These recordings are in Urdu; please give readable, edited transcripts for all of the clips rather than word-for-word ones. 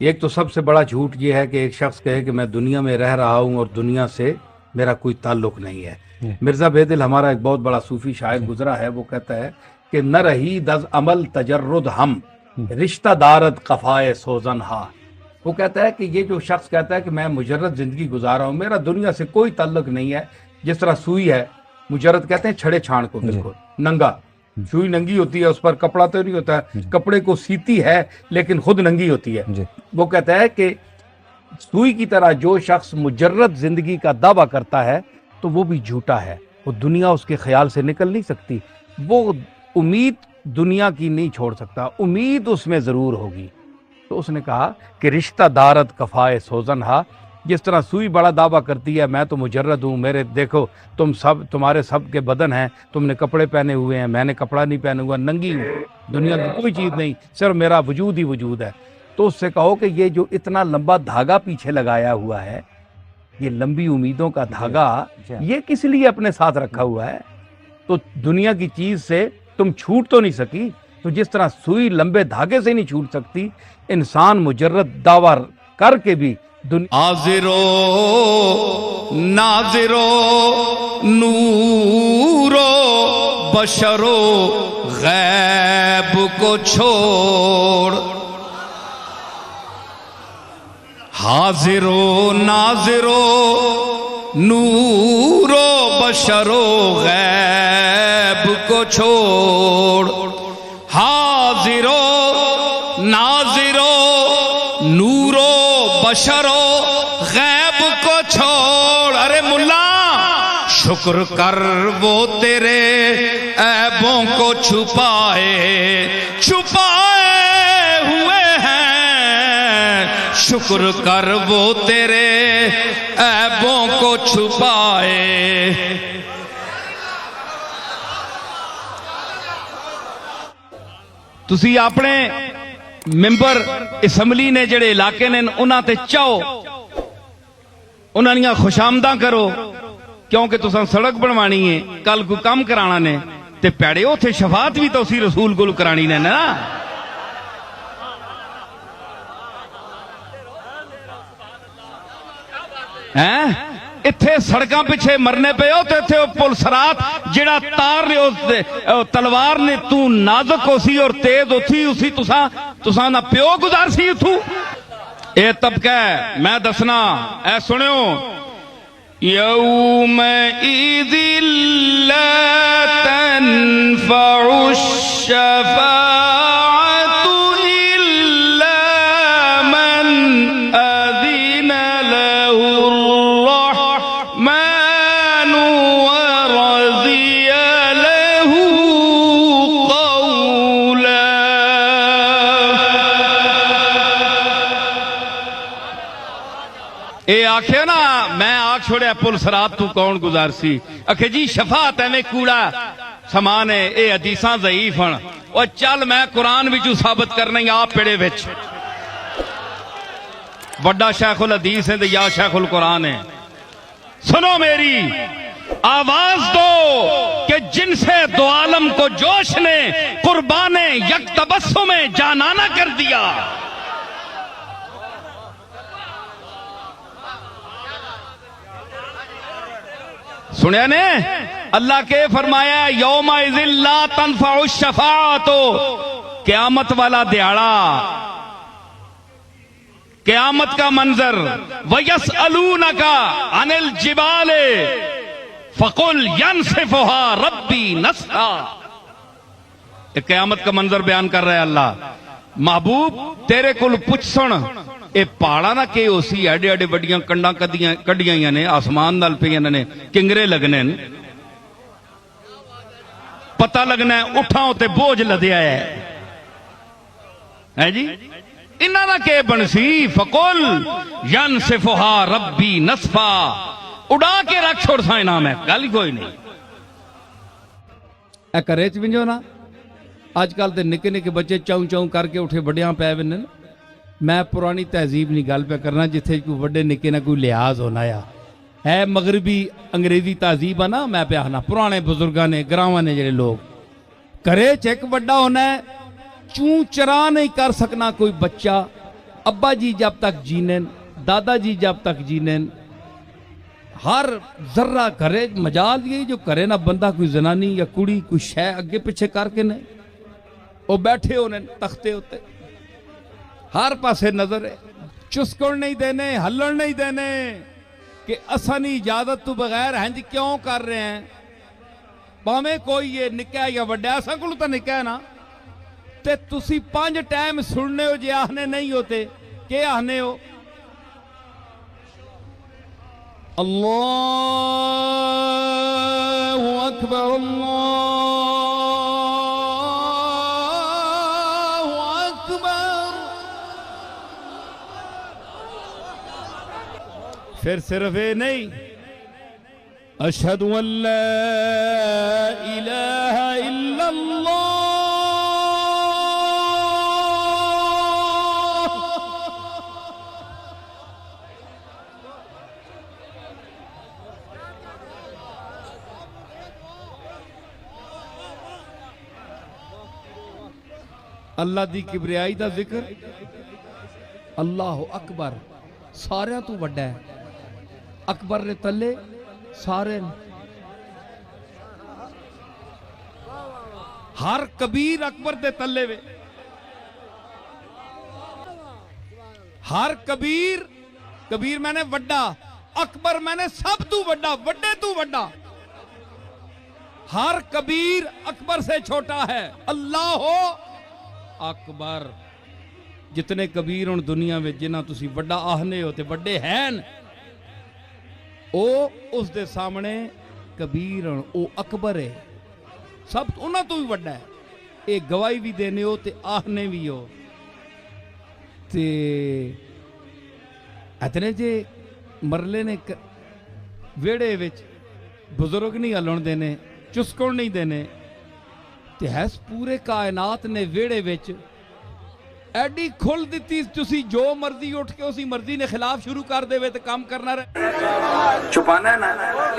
ایک تو سب سے بڑا جھوٹ یہ ہے کہ ایک شخص کہے کہ میں دنیا میں رہ رہا ہوں اور دنیا سے میرا کوئی تعلق نہیں ہے. مرزا بیدل ہمارا ایک بہت بڑا صوفی شاعر گزرا ہے، وہ کہتا ہے کہ نہ رہی دز عمل تجرد ہم رشتہ دارت قفائے سوزن ہا. وہ کہتا ہے کہ یہ جو شخص کہتا ہے کہ میں مجرد زندگی گزارا ہوں، میرا دنیا سے کوئی تعلق نہیں ہے، جس طرح سوئی ہے، مجرد کہتے ہیں چھڑے چھان کو، بالکل ننگا. سوئی ننگی ہوتی ہے، اس پر کپڑا تو نہیں ہوتا ہے، کپڑے کو سیتی ہے لیکن خود ننگی ہوتی ہے. وہ کہتا ہے کہ سوئی کی طرح جو شخص مجرد زندگی کا دعویٰ کرتا ہے تو وہ بھی جھوٹا ہے، وہ دنیا اس کے خیال سے نکل نہیں سکتی، وہ امید دنیا کی نہیں چھوڑ سکتا، امید اس میں ضرور ہوگی. تو اس نے کہا کہ رشتہ دارت کفائے سوزن ہا، جس طرح سوئی بڑا دعویٰ کرتی ہے میں تو مجرد ہوں، میرے دیکھو تم سب، تمہارے سب کے بدن ہیں، تم نے کپڑے پہنے ہوئے ہیں، میں نے کپڑا نہیں پہنا ہوا، ننگی ہوں، دنیا کی کوئی چیز نہیں، صرف میرا وجود ہی وجود ہے. تو اس سے کہو کہ یہ جو اتنا لمبا دھاگا پیچھے لگایا ہوا ہے، یہ لمبی امیدوں کا دھاگا، یہ کس لیے اپنے ساتھ رکھا ہوا ہے؟ تو دنیا کی چیز سے تم چھوٹ تو نہیں سکی، تو جس طرح سوئی لمبے دھاگے سے نہیں چھوٹ سکتی، انسان مجرد دعویٰ کر کے بھی حاضرو ناظرو نورو بشرو غیب کو چھوڑ، حاضرو ناظرو نورو بشرو غیب کو چھوڑ، حاضرو ناظرو نورو بشرو غیب کو چھوڑ. ارے ملا شکر کر وہ تیرے عیبوں کو چھپائے ہوئے ہیں، شکر کر وہ تیرے عیبوں کو چھپائے. تسی اپنے ممبر اسمبلی نے جڑے علاقے نے انہاں تے چاہو، انہاں دیاں خوشامداں کرو، کیونکہ تساں سڑک بنوانی ہے، کل کو کام کرانا نے، تے پیڑے اوتھے شفاعت بھی تو اسی رسول کو کرانی نے نا. اتھے سڑکاں پیچھے مرنے پہ ہو تو اتھے پل سرات جڑا تار نے تلوار نے تو نازک ہو سی اور تیز ہوتی اسی تساں نہ پیو گزار سی اتھو. اے طبقہ ہے میں دسنا، اے سنیو، یوم ایذ لا تنفع الشفاعة اے آکھے نا میں آکھ چھوڑیا پل سرات تو کون گزار سی، آکھے جی شفاعت ہے میں کوڑا سامان ہے، اے حدیثاں ضعیف ہیں، اور چل میں قرآن وچوں ثابت کرنا ہی آپ پیڑے وچ وڈا شیخ الحدیث ہے یا شیخ القرآن ہے. سنو میری آواز دو کہ جن سے دو عالم کو جوش نے قربان یک تبسم میں جانانہ کر دیا. سنیا نے اللہ کے فرمایا یوم اذ لا تنفع الشفاعۃ، قیامت والا دیہڑا، قیامت کا منظر. وَيَسْأَلُونَكَ عَنِ الْجِبَالِ فَقُلْ يَنْسِفُهَا رَبِّي نَسْفًا. قیامت کا منظر بیان کر رہا ہے اللہ. محبوب تیرے کل پوچھ سن، اے پہاڑا نہ کہ اسی ایڈے ایڈے وڈیاں کنڈاں کڈیاں نے آسمان نال پہ نے کنگرے لگنے پتہ لگنا ہے اٹھاں ہوتے بوجھ لدیا ہے جی انہاں نہ کہ بنسی. فقل ینسفھا ربی نسفا، اڑا کے رکھ چھوڑ سا انعام ہے، گل کوئی نہیں. اے کرے چ ونجو نا اج کل تے نکے نکے بچے چاؤں چاؤں کر کے اٹھے بڑیاں پے ونن. میں پرانی تہذیب نہیں گل پہ کرنا جتھے کوئی بڑے نکے نہ کوئی لحاظ ہونا ہے مغربی انگریزی تہذیب ہے نا. میں پہ آنا پرانے بزرگاں نے گراواں نے جڑے لوگ کرے چیک بڑا ہونا ہے، چوں چرا نہیں کر سکنا کوئی بچہ ابا جی جب تک جینن، دادا جی جب تک جینن، ہر ذرہ کرے مجال یہ جو کرے نا بندہ کوئی زنانی یا کڑی کوئی شے اگے پیچھے کر کے نہیں، وہ بیٹھے ہونے تختے ہوتے، ہر پاسے نظر ہے، چسکن نہیں دینے، ہلن نہیں دینے کہ اسانی اجازت تو بغیر ہیں جی کیوں کر رہے ہیں، پاویں کوئی یہ نکاح یا وڈا ایسا کلو تو نکاح نا تے تسی 5 ٹائم سننے ہو جے آہنے نہیں ہوتے کہ آہنے ہو اللہ اکبر اللہ اکبر، پھر صرف یہ نہیں، اشہد ان لا الہ الا اللہ، اللہ دی کبریائی دا ذکر، اللہ اکبر سارے تو وڈا ہے، اکبر نے تلے سارے، ہر کبیر اکبر دے تلے وے، ہر کبیر، کبیر میں نے وڈا، اکبر میں نے سب تو وڈا، وڈے تو وڈا، ہر کبیر اکبر سے چھوٹا ہے، اللہ اکبر، جتنے کبیر ان دنیا میں جنہ تسی وڈا آہنے ہوتے وڈے ہیں، او اس دے سامنے کبیر او اکبر ہے، سب انہاں تو بھی وڈا ہے، ایک گواہی بھی دینے ہو تے آہنے بھی ہو تے اتنے جے مرلے نے ویڑے وچ بزرگ نہیں ہلن دینے، چسکن نہیں دینے تے ہیس پورے کائنات نے ویڑے وچ ایڈی کھل دیتی تسی جو مرضی اٹھ کے اسی مرضی نے خلاف شروع کر دے وے تے کام کرنا رہے، چھپانا ہے نا،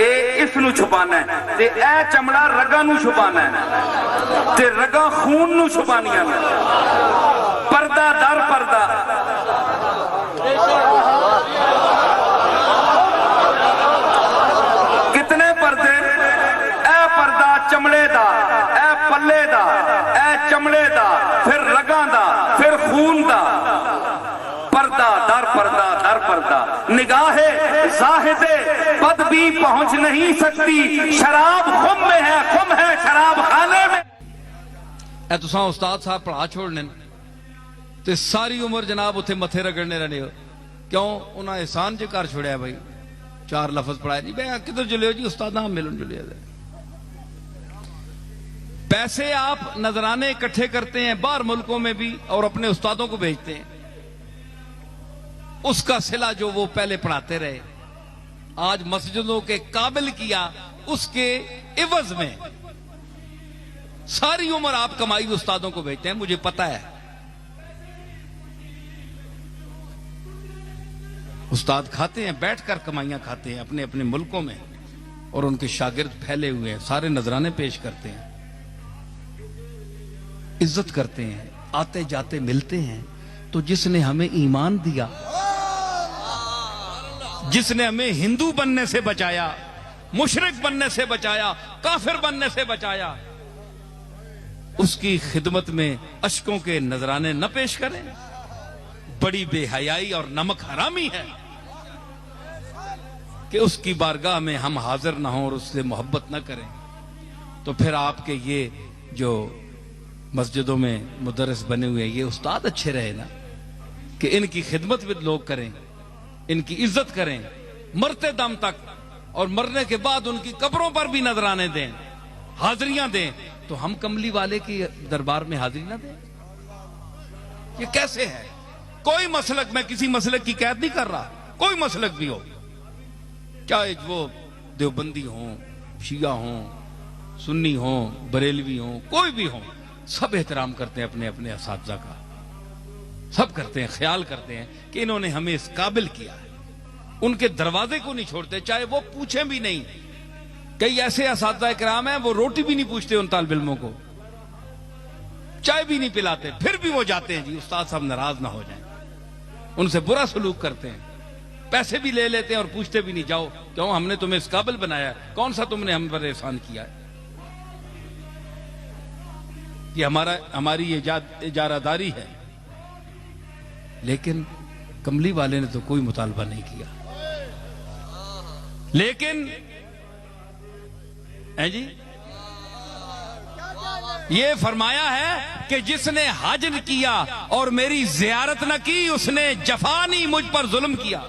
اے اس نو چھپانا ہے تے اے چمڑا رگاں نو چھپانا ہے تے رگاں خون نو چھپانیاں نے، پردہ در پردہ، کتنے پردے، اے پردہ چمڑے دا، اے پلے دا، اے چمڑے دا، پھر رگاں دا، پھر خون دا، پردہ در پردہ در پردہ، نگاہ زاہد بد بھی پہنچ نہیں سکتی، شراب خم میں ہے، خم ہے شراب خانے میں۔ اے تو ساں استاد صاحب پڑھا چھوڑنے تے ساری عمر جناب اتھے متھے رگڑنے رہنے ہو، کیوں انہاں احسان جو کر چھوڑیا بھائی، 4 لفظ پڑھائے جی بھائی کدھر جلے ہو جی استاد نام ملن جلے ہو، پیسے آپ نذرانے اکٹھے کرتے ہیں باہر ملکوں میں بھی اور اپنے استادوں کو بھیجتے ہیں، اس کا صلہ جو وہ پہلے پڑھاتے رہے آج مسجدوں کے قابل کیا، اس کے عوض میں ساری عمر آپ کمائی استادوں کو بھیجتے ہیں، مجھے پتہ ہے استاد کھاتے ہیں، بیٹھ کر کمائیاں کھاتے ہیں اپنے اپنے ملکوں میں، اور ان کے شاگرد پھیلے ہوئے ہیں، سارے نذرانے پیش کرتے ہیں، عزت کرتے ہیں، آتے جاتے ملتے ہیں، تو جس نے ہمیں ایمان دیا، جس نے ہمیں ہندو بننے سے بچایا، مشرک بننے سے بچایا، کافر بننے سے بچایا، اس کی خدمت میں اشکوں کے نذرانے نہ پیش کریں، بڑی بے حیائی اور نمک حرامی ہے کہ اس کی بارگاہ میں ہم حاضر نہ ہوں اور اس سے محبت نہ کریں۔ تو پھر آپ کے یہ جو مسجدوں میں مدرس بنے ہوئے یہ استاد اچھے رہے نا کہ ان کی خدمت بھی لوگ کریں، ان کی عزت کریں مرتے دم تک، اور مرنے کے بعد ان کی قبروں پر بھی نذرانے دیں، حاضریاں دیں، تو ہم کملی والے کی دربار میں حاضری نہ دیں؟ یہ کیسے ہے؟ کوئی مسلک، میں کسی مسلک کی قید نہیں کر رہا، کوئی مسلک بھی ہو، چاہے وہ دیوبندی ہوں، شیعہ ہوں، سنی ہوں، بریلوی ہوں، کوئی بھی ہوں، سب احترام کرتے ہیں اپنے اپنے اساتذہ کا، سب کرتے ہیں، خیال کرتے ہیں کہ انہوں نے ہمیں اس قابل کیا ہے، ان کے دروازے کو نہیں چھوڑتے، چاہے وہ پوچھیں بھی نہیں۔ کئی ایسے اساتذہ کرام ہیں وہ روٹی بھی نہیں پوچھتے ان طالب علموں کو، چائے بھی نہیں پلاتے، پھر بھی وہ جاتے ہیں جی استاد صاحب ناراض نہ ہو جائیں، ان سے برا سلوک کرتے ہیں، پیسے بھی لے لیتے ہیں اور پوچھتے بھی نہیں، جاؤ کیوں ہم نے تمہیں اس قابل بنایا ہے، کون سا تم نے ہم پر احسان کیا ہے؟ یہ ہماری اجارہ داری ہے۔ لیکن کملی والے نے تو کوئی مطالبہ نہیں کیا، لیکن جی یہ فرمایا ہے کہ جس نے حج نہ کیا اور میری زیارت نہ کی اس نے جفا نہیں، مجھ پر ظلم کیا۔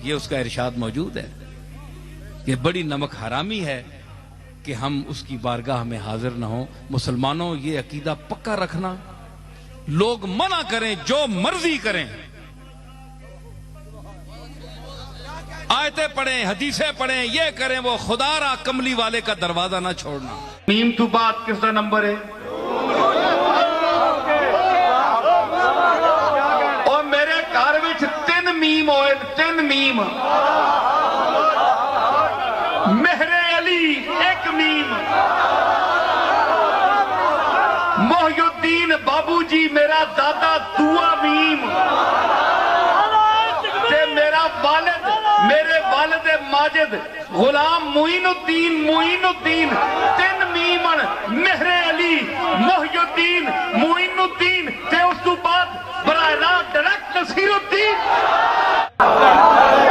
یہ اس کا ارشاد موجود ہے کہ بڑی نمک حرامی ہے کہ ہم اس کی بارگاہ میں حاضر نہ ہوں۔ مسلمانوں یہ عقیدہ پکا رکھنا، لوگ منع کریں جو مرضی کریں، آیتیں پڑھیں حدیثیں پڑھیں یہ کریں، وہ خدا را کملی والے کا دروازہ نہ چھوڑنا۔ میم تو بات کس دا نمبر ہے؟ اور میرے گھر وچ 3 میم ہوئے، 3 میم، مہر علی 1 میم، محی الدین بابو جی میرا دادا 2 میم، تے میرا والد، میرے والد ماجد غلام معین الدین 3 میمن، مہر علی، محی الدین، معین الدین، تے اس تو بعد براہ راست ڈائریکٹ نصیر الدین۔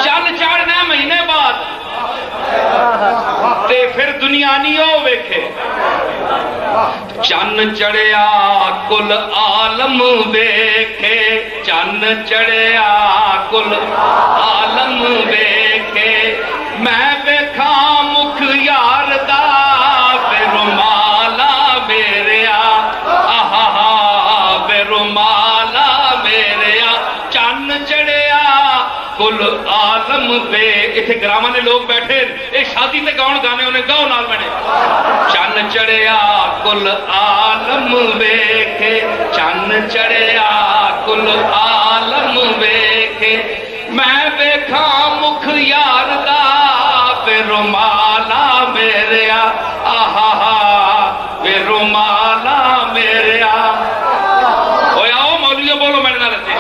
چند چڑھنے مہینے بعد تے پھر دنیا نہیں ہو ویکھے، چند چڑھیا کل عالم ویکھے، چند چڑھیا کل عالم ویکھے، میں ویکھا مکھ یار دا بے رومالا میریا، آہا بے رومالا میریا، چند چڑھیا کل عالم بے۔ اتنے گراما نے لوگ بیٹھے، ایک شادی تے گاؤں گانے انہیں گاؤں نال بنے، چند چڑھیا کل عالم ویکھے، چند چڑھیا کل عالم ویکھے، میں ویکھا مکھ یار دا بے رومالا میریا، آہا بے رومالا میریا۔ اوے آؤ مولویوں بولو میرے نال تے،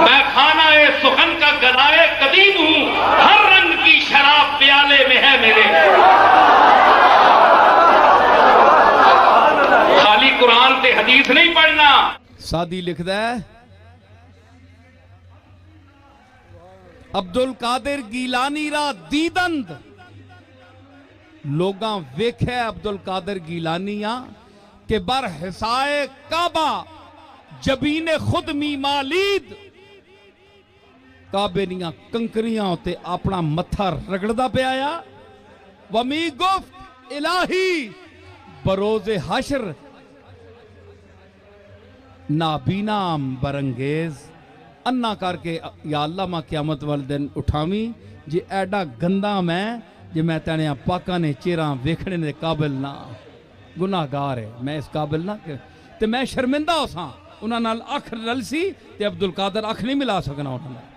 میں کھانا سخن کا گدائے قدیم ہوں، ہر رنگ کی شراب پیالے میں ہے میرے، خالی قرآن تے حدیث نہیں پڑھنا۔ سادی لکھدا ہے عبد القادر گیلانی را دیدند، لوگاں ویکھے عبد القادر گیلانیاں کہ بر حصائے کعبہ جبین خود می مالید، کعبے نیاں کنکریاں ہوتے اپنا متھا رگڑدا پہ آیا، ومی گفت الہی بروز حشر نابینام برنگیز، انا کر کے یا اللہ ماں قیامت والے دن اٹھاویں جی ایڈا گندا میں تینے پاکاں نے چیراں ویکھنے دے قابل نہ، گناہ گار ہے میں اس قابل نہ کہ تے میں شرمندہ ہو ساں، انہاں نال اکھ رلسی تے عبدالقادر اکھ نہیں ملا سکنا انہاں نال۔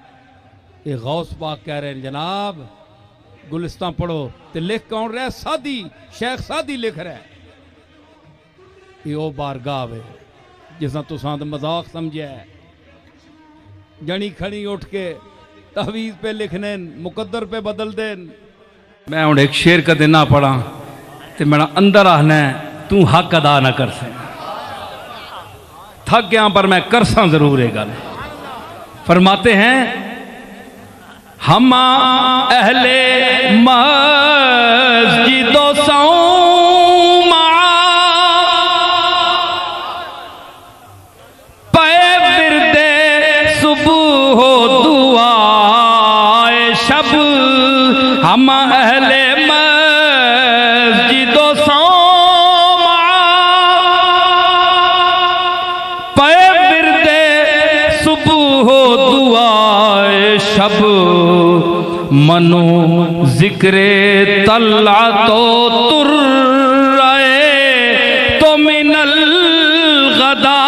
یہ غوث پاک کہہ رہے ہیں جناب گلستان پڑھو تے لکھ کون رہے سادی، شیخ سادی لکھ رہے یہ او بارگاہ ہے جس نے تو ساندھ مذاق سمجھے ہے، جنی کھڑی اٹھ کے تحویز پہ لکھنے مقدر پہ بدل دین۔ میں ہوں ایک شیر کا دینا پڑھا تے میرا اندر آنا ہے تو حق ادا نہ کر سیں، تھک گیا پر میں کرساں ضرور ہے گل۔ فرماتے ہیں ہم اہل مسجد و صوم پے ورد صبح و دعائے شب، ہم اہل مسجد و صوم پے ورد صبح و دعائے شب، منو ذکر طلعت و ترائے تو من الغداة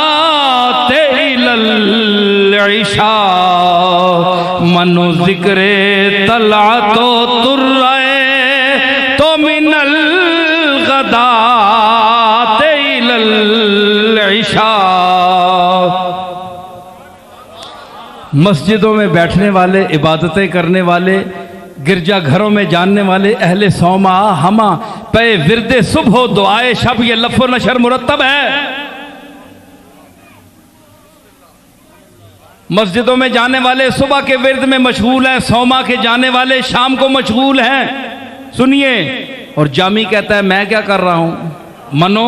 إلى العشاء، منو ذکر طلعت و ترائے تو من الغداة إلى العشاء، مسجدوں میں بیٹھنے والے، عبادتیں کرنے والے، گرجا گھروں میں جاننے والے اہل سوما ہما پے ورد صبح و دعائے شب، یہ لف و نشر مرتب ہے۔ مسجدوں میں جانے والے صبح کے ورد میں مشغول ہیں، سوما کے جانے والے شام کو مشغول ہیں۔ سنیے، اور جامی کہتا ہے میں کیا کر رہا ہوں؟ منو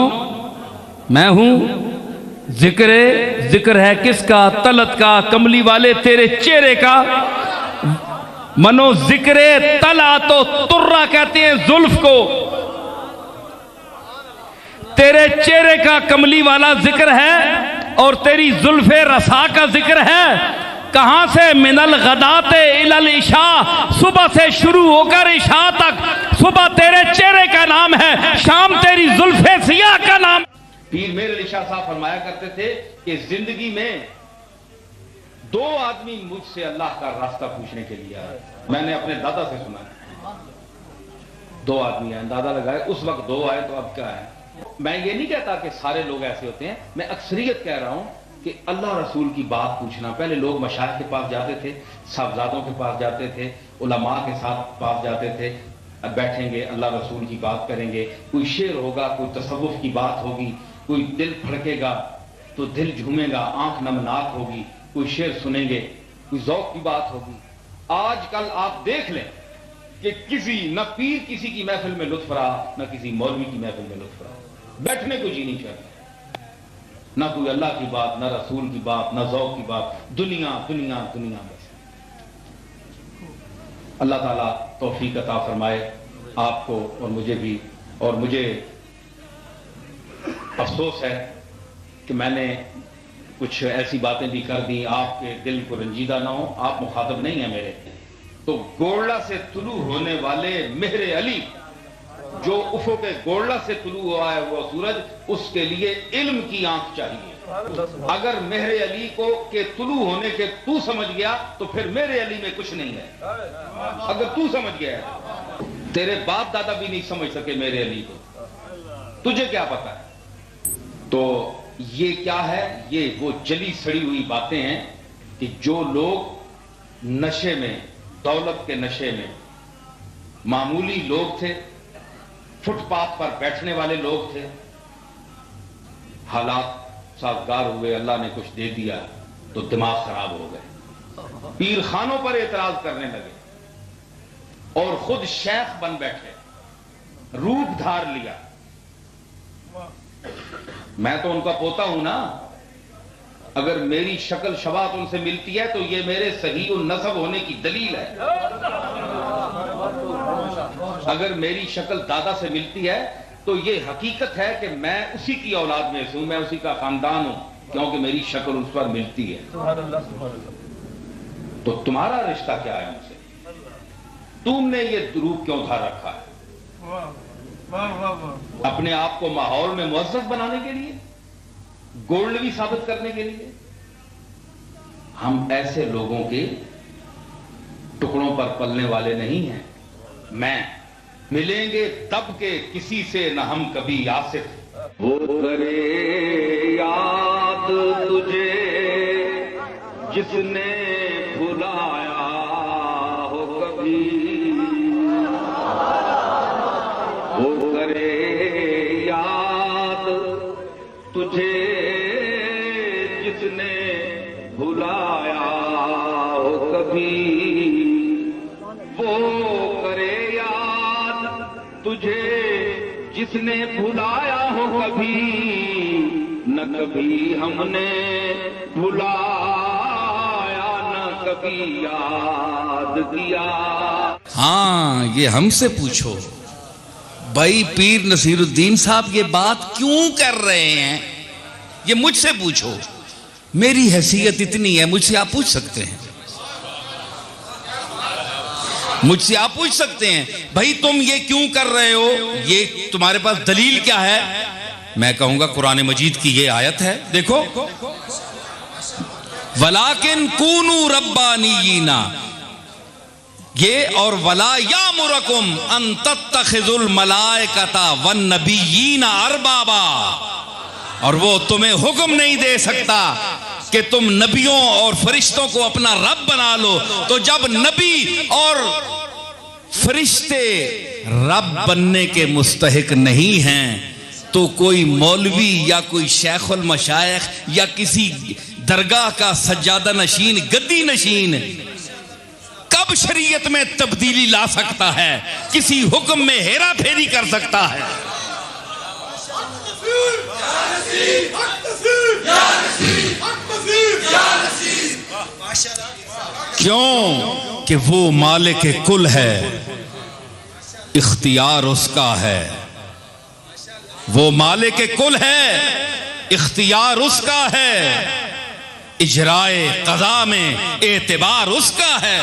میں ہوں، ذکر ہے کس کا؟ طلعت کا، کملی والے تیرے چہرے کا۔ منو ذکر طلع تو ترہ کہتے ہیں زلف کو، تیرے چہرے کا کملی والا ذکر ہے اور تیری زلف رسا کا ذکر ہے۔ کہاں سے؟ من الغدات الی العشاء، صبح سے شروع ہو کر عشاء تک۔ صبح تیرے چہرے کا نام ہے، شام تیری زلف سیاہ کا نام۔ پیر میر علی شاہ صاحب فرمایا کرتے تھے کہ زندگی میں دو آدمی مجھ سے اللہ کا راستہ پوچھنے کے لیے آئے۔ میں نے اپنے دادا سے سنا ہے، دو آدمی آئے، اندازہ لگائے اس وقت دو آئے تو اب کیا ہے۔ میں یہ نہیں کہتا کہ سارے لوگ ایسے ہوتے ہیں، میں اکثریت کہہ رہا ہوں کہ اللہ رسول کی بات پوچھنا۔ پہلے لوگ مشائخ کے پاس جاتے تھے، صاحبزادوں کے پاس جاتے تھے، علماء کے ساتھ پاس جاتے تھے، اب بیٹھیں گے اللہ رسول کی بات کریں گے، کوئی شعر ہوگا، کوئی تصوف کی بات ہوگی، کوئی دل پھڑکے گا تو دل جھومے گا، آنکھ نمناک ہوگی، کوئی شعر سنیں گے، کوئی ذوق کی بات ہوگی۔ آج کل آپ دیکھ لیں کہ نہ پیر کسی کی محفل میں لطف رہا، نہ کسی مولوی کی محفل میں لطف رہا، بیٹھنے کو جی نہیں چاہتے، نہ کوئی اللہ کی بات، نہ رسول کی بات، نہ ذوق کی بات، دنیا دنیا دنیا بس۔ اللہ تعالیٰ توفیق عطا فرمائے آپ کو اور مجھے بھی۔ اور مجھے افسوس ہے کہ میں نے کچھ ایسی باتیں بھی کر دی، آپ کے دل کو رنجیدہ نہ ہو، آپ مخاطب نہیں ہیں میرے۔ تو گولڑا سے طلوع ہونے والے مہر علی، جو افق گولڑا سے طلوع ہوا ہے وہ سورج، اس کے لیے علم کی آنکھ چاہیے۔ اگر مہر علی کو کے طلوع ہونے کے تو سمجھ گیا تو پھر مہر علی میں کچھ نہیں ہے۔ اگر تو سمجھ گیا ہے، تیرے باپ دادا بھی نہیں سمجھ سکے مہر علی کو، تجھے کیا پتا ہے؟ تو یہ کیا ہے؟ یہ وہ جلی سڑی ہوئی باتیں ہیں کہ جو لوگ نشے میں، دولت کے نشے میں، معمولی لوگ تھے، فٹ پاتھ پر بیٹھنے والے لوگ تھے، حالات سازگار ہوئے، اللہ نے کچھ دے دیا تو دماغ خراب ہو گئے، پیر خانوں پر اعتراض کرنے لگے اور خود شیخ بن بیٹھے، روپ دھار لیا۔ میں تو ان کا پوتا ہوں نا، اگر میری شکل شباہت ان سے ملتی ہے تو یہ میرے صحیح النسب ہونے کی دلیل ہے۔ اگر میری شکل دادا سے ملتی ہے تو یہ حقیقت ہے کہ میں اسی کی اولاد میں سے ہوں، میں اسی کا خاندان ہوں، کیونکہ میری شکل اس پر ملتی ہے۔ تو تمہارا رشتہ کیا ہے ان سے؟ تم نے یہ روپ کیوں دھار رکھا ہے؟ اپنے آپ کو ماحول میں معزز بنانے کے لیے، گولڈوی ثابت کرنے کے لیے؟ ہم ایسے لوگوں کے ٹکڑوں پر پلنے والے نہیں ہیں۔ میں ملیں گے دب کے کسی سے نہ ہم کبھی آصف، وہ کرے یاد تجھے جس نے بھلایا ہو کبھی، وہ کرے یاد تجھے جس نے بھلایا ہو کبھی، وہ کرے یاد تجھے جس نے بھلایا ہو کبھی، نہ کبھی ہم نے بھلایا، نہ کبھی یاد کیا۔ ہاں یہ ہم سے پوچھو بھائی، پیر نصیر الدین صاحب یہ بات کیوں کر رہے ہیں، یہ مجھ سے پوچھو۔ میری حیثیت اتنی ہے، مجھ سے آپ پوچھ سکتے ہیں، مجھ سے آپ پوچھ سکتے ہیں بھائی تم یہ کیوں کر رہے ہو، یہ تمہارے پاس دلیل کیا ہے؟ میں کہوں گا قرآن مجید کی یہ آیت ہے، دیکھو، وَلَٰكِن كُونُوا رَبَّانِيِّينَ، یہ اور وَلَا يَأْمُرَكُمْ أَن تَتَّخِذُوا الْمَلَائِكَةَ وَالنَّبِيِّينَ أَرْبَابًا، اور وہ تمہیں حکم نہیں دے سکتا کہ تم نبیوں اور فرشتوں کو اپنا رب بنا لو، تو جب نبی اور فرشتے رب بننے کے مستحق نہیں ہیں تو کوئی مولوی یا کوئی شیخ المشائخ یا کسی درگاہ کا سجادہ نشین، گدی نشین کب شریعت میں تبدیلی لا سکتا ہے، کسی حکم میں ہیرا پھیری کر سکتا ہے؟ کیوں کہ وہ مالک کل ہے، اختیار اس کا ہے، وہ مالک کل ہے، اختیار اس کا ہے، اجرائے قضا میں اعتبار اس کا ہے،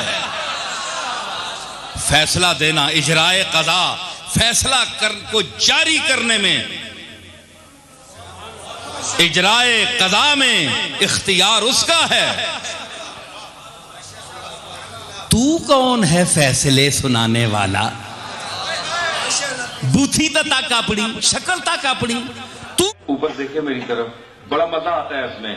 فیصلہ دینا، اجرائے قضا، فیصلہ کو جاری کرنے میں، اجرائے قضا میں اختیار اس کا ہے۔ تو کون ہے فیصلے سنانے والا؟ بوتھی تا کاپڑی، شکل تا کاپڑی، تو اوپر دیکھیں میری طرف، بڑا مزہ آتا ہے اس میں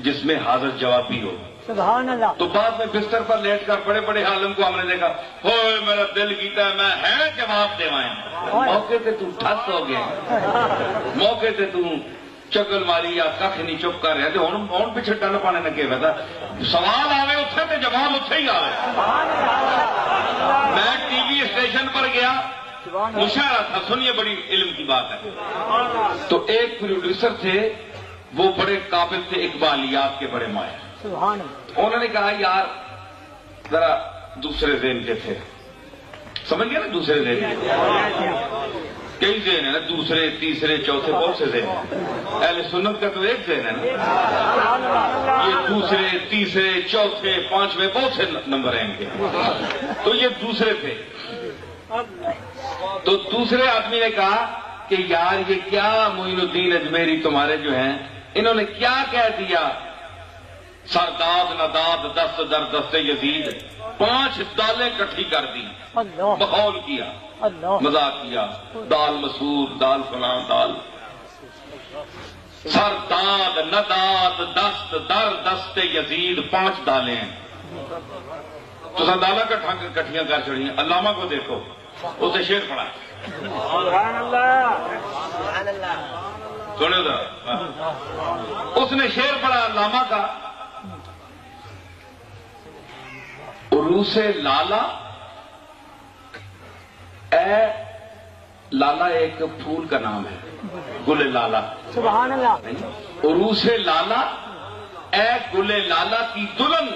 جس میں حاضر جواب بھی ہو۔ سبحان اللہ۔ تو بعد میں بستر پر لیٹ کر بڑے بڑے عالم کو ہم نے دیکھا، ہوئے میرا دل کیتا ہے میں ہے جواب دیوائیں، موقع تے تو ٹھس ہو گیا، موقع تے تو چکل ماری یا کھ نہیں چپ کر رہے تھے، ہون پیچھے ٹن پانے لگے ہوئے تھا، سوال آوے اتھے تے جواب اتھے ہی آوے۔ میں ٹی وی اسٹیشن پر گیا، مشاہرہ تھا، سنیے بڑی علم کی بات ہے، تو ایک پروڈیوسر تھے، وہ بڑے قابل تھے، اقبالیات کے بڑے ماہر، سبحان اللہ۔ انہوں نے کہا یار ذرا دوسرے ذہن کے تھے، سمجھ گئے نا دوسرے ذہن کے، کئی ذہن ہیں نا، دوسرے تیسرے چوتھے بہت سے ذہن ہیں، اہل سنت کا تو ایک ذہن ہے نا، یہ دوسرے تیسرے چوتھے پانچویں بہت سے نمبر ہیں ان کے، تو یہ دوسرے تھے، تو دوسرے آدمی نے کہا کہ یار یہ کیا معین الدین اجمیری تمہارے جو ہیں انہوں نے کیا کہہ دیا، سرداد نداد دست در دست یزید، 5 دالیں کٹھی کر دی، بخول کیا، مذاق کیا، دال مسور، دال فلاں دال، سرداد نداد دست در دست یزید، 5 دالیں ہیں، تو سردالہ کٹھیاں کر چڑی ہیں۔ علامہ کو دیکھو، اسے شعر پڑھا، سبحان اللہ، سبحان اللہ، سنے ذرا، اس نے شعر پڑھا علامہ کا، عروس لالا، اے لالا ایک پھول کا نام ہے، گل لالا، سبحان اللہ، عروس لالا، اے گل لالا کی دلہن،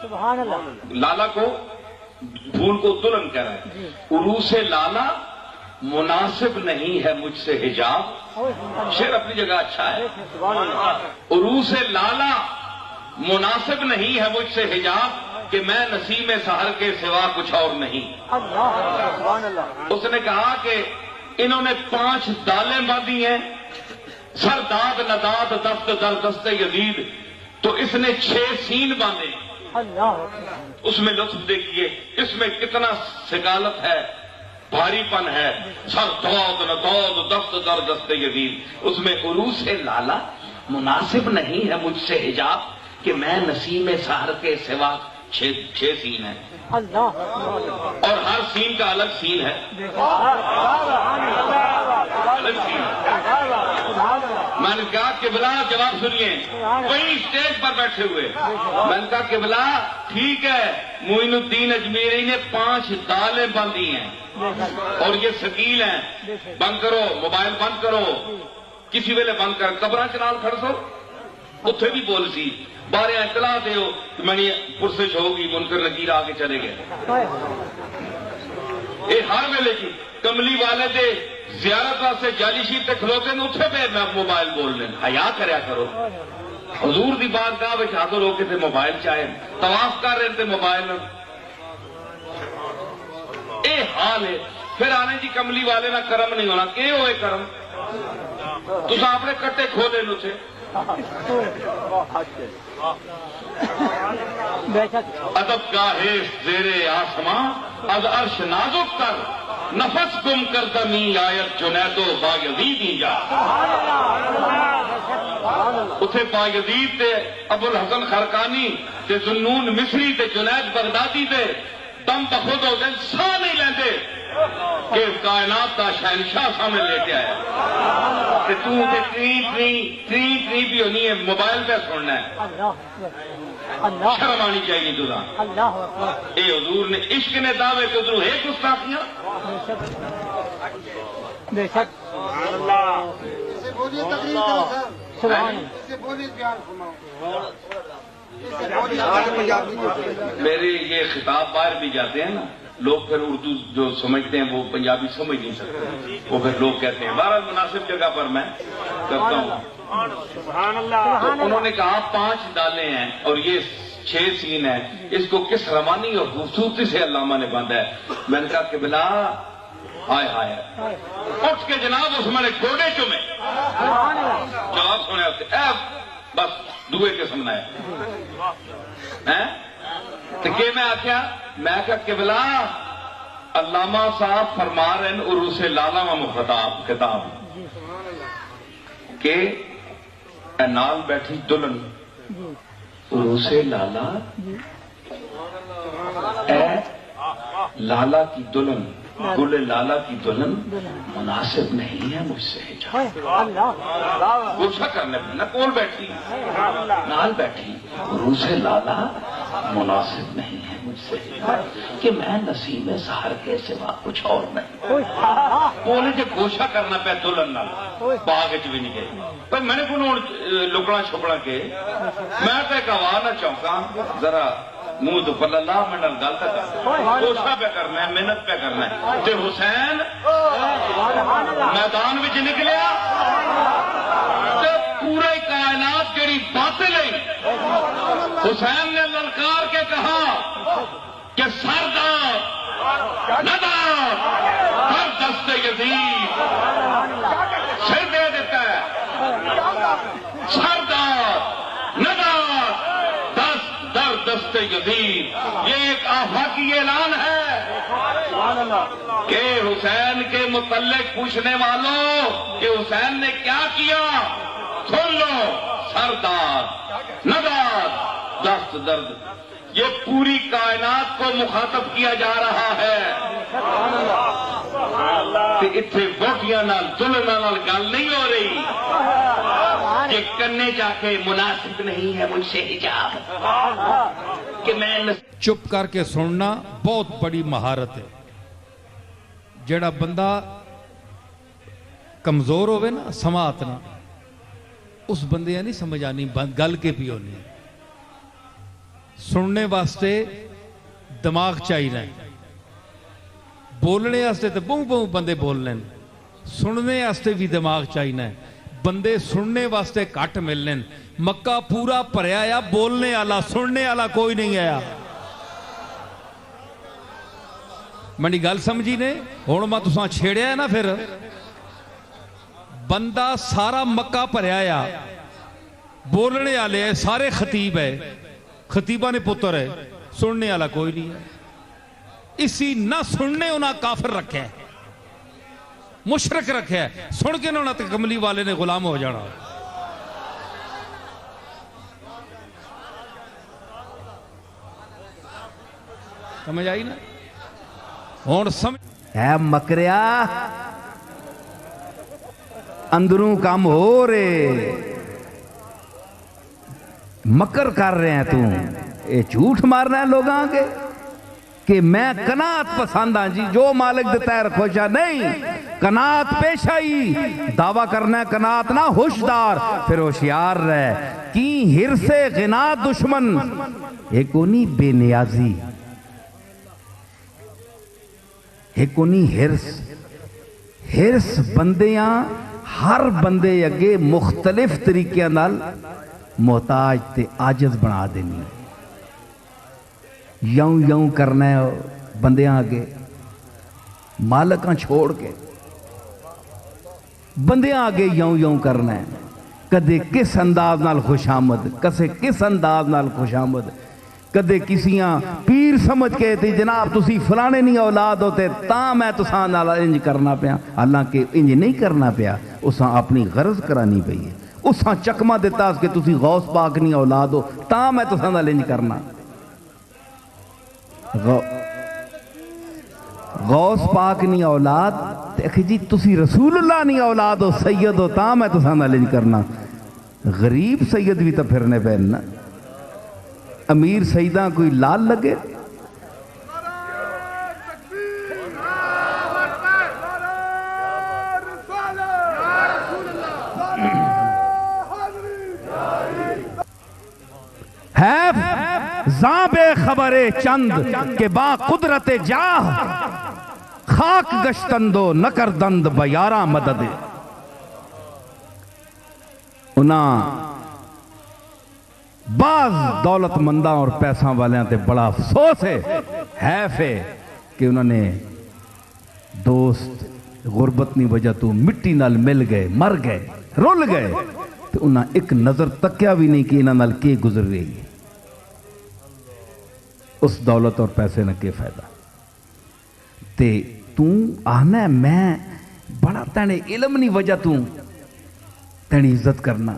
سبحان اللہ، لالا کو پھول کو دلہن کہہ رہا ہے، عروس لالا مناسب نہیں ہے مجھ سے حجاب، شعر اپنی جگہ اچھا ہے، سبحان اللہ، عروس لالا مناسب نہیں ہے مجھ سے حجاب، کہ میں نسیم سحر کے سوا کچھ اور نہیں۔ اللہ، سبحان اللہ، اس نے کہا کہ انہوں نے 5 دالیں باندھی ہیں، سرداد نداد دست در دست یزید، تو اس نے 6 سین باندھے، اللہ، اس میں لطف دیکھیے، اس میں کتنا سکالت ہے، بھاری پن ہے، سرداد نداد دست در دست یزید، اس میں عروس لالا مناسب نہیں ہے مجھ سے حجاب، کہ میں نسیم سحر کے سوا 6 سین ہیں، اللہ، اور ہر سین کا الگ سین ہے، الگ سین ہے۔ میں نے کہا قبلہ جواب سنیے، وہی اسٹیج پر بیٹھے ہوئے، میں نے کہا قبلہ ٹھیک ہے، معین الدین اجمیری نے 5 دالیں باندھی ہیں اور یہ ثقیل ہیں، بند کرو موبائل، بند کرو، کسی ویلے بند کر قبراں چ نال کھڑ سو، اتھے بھی بول سی، بارے اطلاع دیو کہ منی پرسش ہوگی، منکر نکیر آگے چلے گئے، اے ہر ویلے کی کملی والے دے زیارت واسطے جالی شیف تے کھلوتے نے اتھے پہ میں موبائل بول لیں، حیا کریا کرو، حضور دی بارگاہ وچ حاضر ہو کے تے موبائل چاہے، طواف کر رہے تے موبائل، اے حال ہے، پھر آنے جی کملی والے نہ کرم نہیں ہونا، کہ ہوئے کرم، تساں اپنے کٹے کھولے نو تھے، ادب کا ہے زیر آسماں، از عرش نازک تر، نفس گم کر دمی آیت جنید و بایزیدی جا، اتھے پا یزید تے ابو الحسن خرقانی تے ذنون مصری تے جنید بغدادی تے دم بخود ہو دن سا نہیں لیندے کہ کائنات کا شہنشاہ سامنے لے کے آیا تے تو تے تری بھی ہونی ہے موبائل پہ سننا ہے شرم آنی چاہیے تجھا اے حضور نے عشق نے دعوے کہ حضور ہے گستاخیاں بے شک میرے یہ خطاب باہر بھی جاتے ہیں نا لوگ پھر اردو جو سمجھتے ہیں وہ پنجابی سمجھ نہیں سکتے وہ پھر لوگ کہتے ہیں بہرحال مناسب جگہ پر میں کرتا ہوں تو انہوں نے کہا 5 ڈالے ہیں اور یہ 6 سین ہے اس کو کس روانی اور خوبصورتی سے علامہ نے باندھا ہے میں نے کہا کہ بلا ہائے ہائے اٹھ کے جناب اس میں نے گوڑے چومے جواب سنے ہوتے بس دوے قسم نہ ہے تو کہ میں آخیا میں کہا قبلہ علامہ صاحب فرما رہے ہیں عروس لالا و خطاب کہ نال بیٹھی دلہن عروس لالا اے لالا کی دلہن گل لالا کی دلہن مناسب نہیں ہے مجھ سے غصہ کرنے پہ نہ کول بیٹھی نال بیٹھی عروس لالا مناسب نہیں ہے مجھ سے کہ میں نسیم سحر کے سوا کچھ اور نہیں بولے جو گوشہ کرنا پہ دلہن نال باغ بھی نہیں گئی پر میں نے کو لکڑا چھپڑا کے میں تو ایک آواز نہ چونکا ذرا منہ تو پل اللہ میں گل تک کوشش پہ کرنا ہے محنت پہ کرنا ہے تے حسین میدان وچ نکلیا تے پورے کائنات جڑی باطل ہے حسین نے للکار کے کہا کہ سردار ندار ہر دست یزید سر دے دیتا ہے سردار ندار دست یزید یہ ایک آفاقی اعلان ہے کہ حسین کے متعلق پوچھنے والوں کہ حسین نے کیا کیا سن لو سردار ندار دست درد یہ پوری کائنات کو مخاطب کیا جا رہا ہے کہ اتنے ووٹیاں نال دلہناں نال گل نہیں ہو رہی کہ کرنے جا کے مناسب نہیں ہے مجھ سے حجاب کہ میں چپ کر کے سننا بہت بڑی مہارت ہے جڑا بندہ کمزور ہوئے نا سماعت نا اس بندے نہیں سمجھ آنی گل کے پی ہونی سننے واسطے دماغ چاہیے بولنے واسطے تو بہوں بہوں بندے بول لیں سننے واسطے بھی دماغ چاہیے بندے سننے واسطے کٹ مل لیں مکہ پورا بھریا آیا بولنے والا سننے والا کوئی نہیں آیا منی گل سمجھی نے ہوں میں تساں چھیڑیا ہے نا پھر بندہ سارا مکہ بھریا آیا بولنے والے سارے خطیب ہے خطیبہ نے پتر ہے سننے والا کوئی نہیں ہے اسی نہ سننے انہاں کافر رکھے ہے مشرک رکھے ہے سن کے انہوں نے کملی والے نے غلام ہو جانا سمجھ آئی نا اور سمجھ ہے مکریا اندروں کام ہو رہے مکر کر رہے ہیں تو یہ جھوٹ مارنا ہے لوگ آگے کہ میں قناعت پسند ہاں جی جو مالک دیتا ہے رکھوشا نہیں قناعت پیشائی دعویٰ کرنا ہے قناعت نہ ہوشدار پھر ہوشیار رہے کی حرص غنا دشمن ایک کونی بے نیازی ایک کونی حرص بندیاں ہر بندے اگے مختلف طریقے نال محتاج تے عاجز بنا دینی یوں کرنا ہے بندیاں آگے مالکاں چھوڑ کے بندیاں آگے یوں کرنا ہے کدے کس انداز نال خوش آمد کس انداز نال خوش آمد کدے کسیاں پیر سمجھ کے تھی جناب تسی فلانے نہیں اولاد ہوتے تاں میں تساں نال انج کرنا پیا حالانکہ انج نہیں کرنا پیا اساں اپنی غرض کرانی پئی ہے اساں چکما دیتا اس کہ تسی غوث پاک نہیں اولاد ہو تاں میں تساں دا لنج کرنا غوث پاک نہیں اولاد تے جی تسی رسول اللہ نہیں اولاد ہو سید ہو تاں میں تساں دا لنج کرنا غریب سید بھی تو پھرنے پہننا امیر سیداں کوئی لال لگے زاں بے خبر چند کہ با قدرت جاہ خاک گشتندو نکردند بیارہ مدد انہاں بعض دولت منداں اور پیسہ والیاں تے بڑا افسوس ہے حیف ہے کہ انہوں نے دوست غربت نہیں وجہ تو مٹی نال مل گئے مر گئے رول گئے تو انہاں ایک نظر تکیا بھی نہیں کہ انہاں نال کے گزر رہی ہے اس دولت اور پیسے نہ کے فائدہ تے آنا ہے میں بڑا تینے علم نہیں وجہ تینے عزت کرنا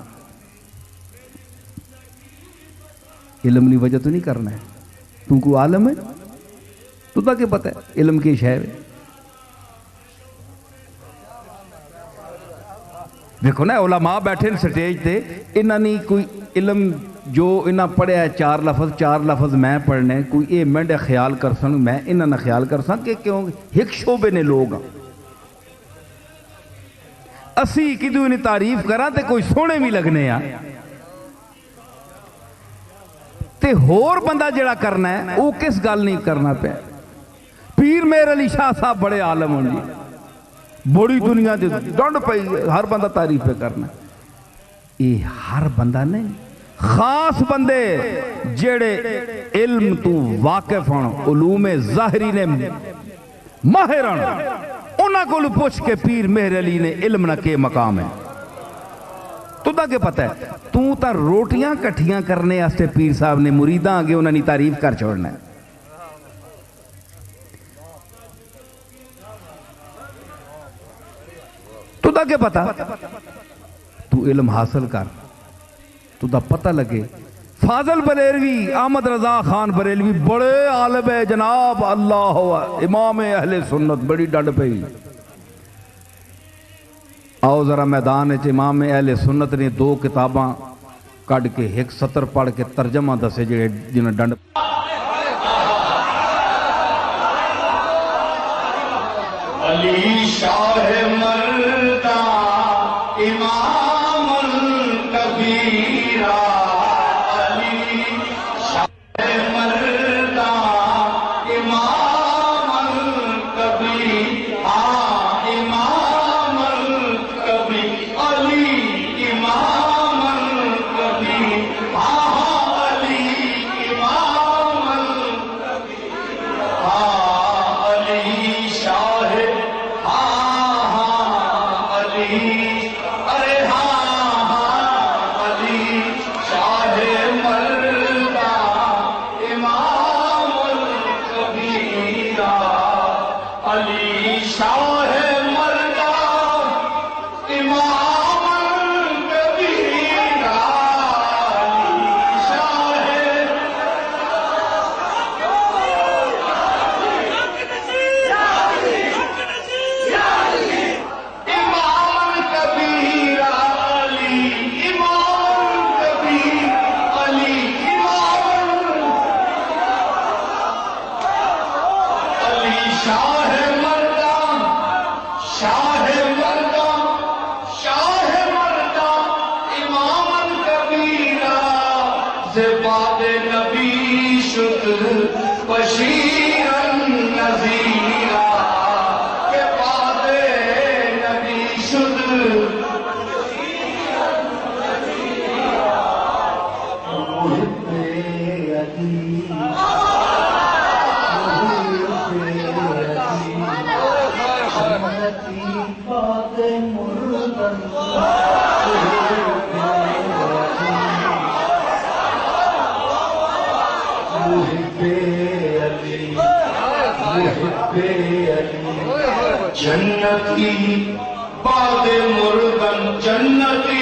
علم نہیں وجہ تو نہیں کرنا ہے کو عالم ہے تو تا کہ پتہ ہے علم کی شہر ہے دیکھو نا علماء بیٹھے سٹیج تے انہاں نہیں کوئی علم جو انہاں پڑھے ہے چار لفظ میں پڑھنے کوئی اے منڈے خیال کر سن میں انہاں نہ خیال کر سن کہ کیوں ایک شعبے نے لوگ ہیں اسی کدو انہیں تعریف کرا تے کوئی سونے بھی لگنے ہیں تے ہور بندہ جڑا کرنا ہے وہ کس گل نہیں کرنا پہ پیر میر علی شاہ صاحب بڑے عالم ہوں جی بڑی دنیا دے ڈنڈ پہ ہر بندہ تعریف پہ کرنا یہ ہر بندہ نہیں خاص بندے جڑے علم تو واقف ہوں علوم ظاہری نے ماہران انہاں کو پوچھ کے پیر مہر علی نے علم نہ کے مقام ہے تو دا کہ پتہ ہے تو تا روٹیاں کٹھیاں کرنے آستے پیر صاحب نے مریداں آگے انہاں نے تعریف کر چھوڑنا ہے تو دا کہ پتہ تو علم حاصل کر تو دا پتہ لگے فاضل بریلوی احمد رضا خان بریلوی بڑے عالم ہے جناب اللہ امام اہل سنت بڑی ڈنڈ پہ آؤ ذرا میدان امام اہل سنت نے 2 کتاباں کڑ کے 1 سطر پڑھ کے ترجمہ دسے جڑے جنہیں ڈنڈ علی شاہ مردہ امام الکبیرہ علی شاہ مردہ امام الکبیرہ امام الکبیرہ علی امام الکبیرہ علی امام الکبیرہ علی شاہ جنتی باد مردن جنتی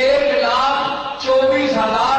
1,24,000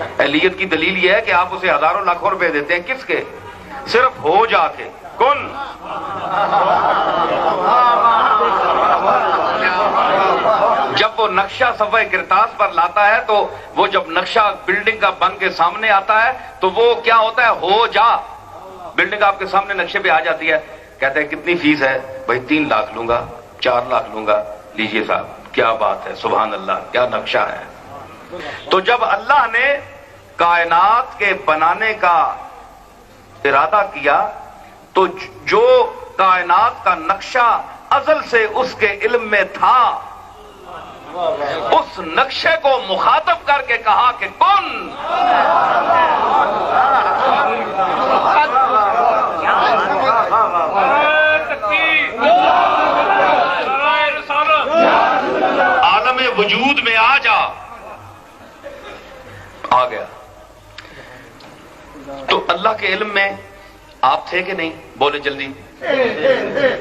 اہلیت کی دلیل یہ ہے کہ آپ اسے ہزاروں لاکھوں روپے دیتے ہیں، کس کے؟ صرف ہو جا کے. کون؟ جب وہ نقشہ صفحہ کرتاس پر لاتا ہے تو وہ جب نقشہ بلڈنگ کا بن کے سامنے آتا ہے تو وہ کیا ہوتا ہے؟ ہو جا. بلڈنگ آپ کے سامنے نقشے پہ آ جاتی ہے. کہتے ہیں کتنی فیس ہے؟ بھائی 3 لاکھ لوں گا، 4 لاکھ لوں گا. لیجئے صاحب، کیا بات ہے، سبحان اللہ، کیا نقشہ ہے. تو جب اللہ نے کائنات کے بنانے کا ارادہ کیا تو جو کائنات کا نقشہ ازل سے اس کے علم میں تھا، اس نقشے کو مخاطب کر کے کہا کہ کن. عالم وجود میں آ جا. آ گیا. تو اللہ کے علم میں آپ تھے کہ نہیں؟ بولے جلدی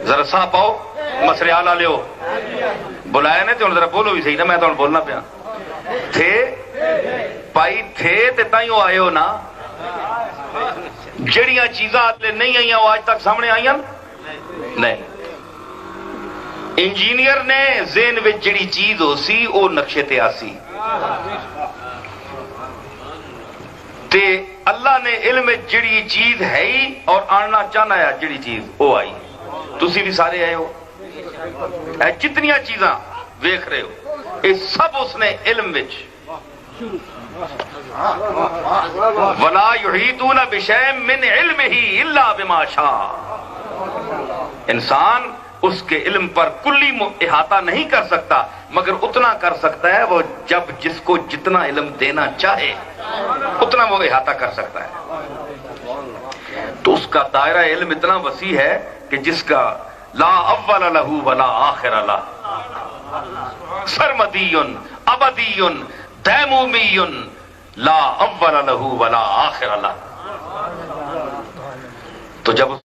ذرا سا پاؤ مسریال والے ہو بلایا نے تو ذرا بولو بھی صحیح نا. میں تو بولنا پیا. تھے پائی تھے تے تائیوں آئے ہو نا. جڑیاں چیزاں نہیں آئیاں وہ آج تک سامنے آئیاں نہیں. انجینئر نے ذہن وچ جڑی چیز ہو سی وہ نقشے تے آسی تے اللہ نے علم جڑی چیز ہے ہی اور آنا چاہنا ہے جڑی چیز وہ آئی. تسی بھی سارے آئے ہو. اے جتنیاں چیزاں ویکھ رہے ہو یہ سب اس نے علم وچ. وَلَا يُحِيطُونَ بِشَيْءٍ مِّنْ عِلْمِهِ إِلَّا بِمَا شَاءَ. انسان اس کے علم پر کلی احاطہ نہیں کر سکتا مگر اتنا کر سکتا ہے وہ جب جس کو جتنا علم دینا چاہے اتنا وہ احاطہ کر سکتا ہے. تو اس کا دائرہ علم اتنا وسیع ہے کہ جس کا لا اول له ولا آخر له، سرمدی ابدی دیمومی لا اول له ولا آخر له. تو جب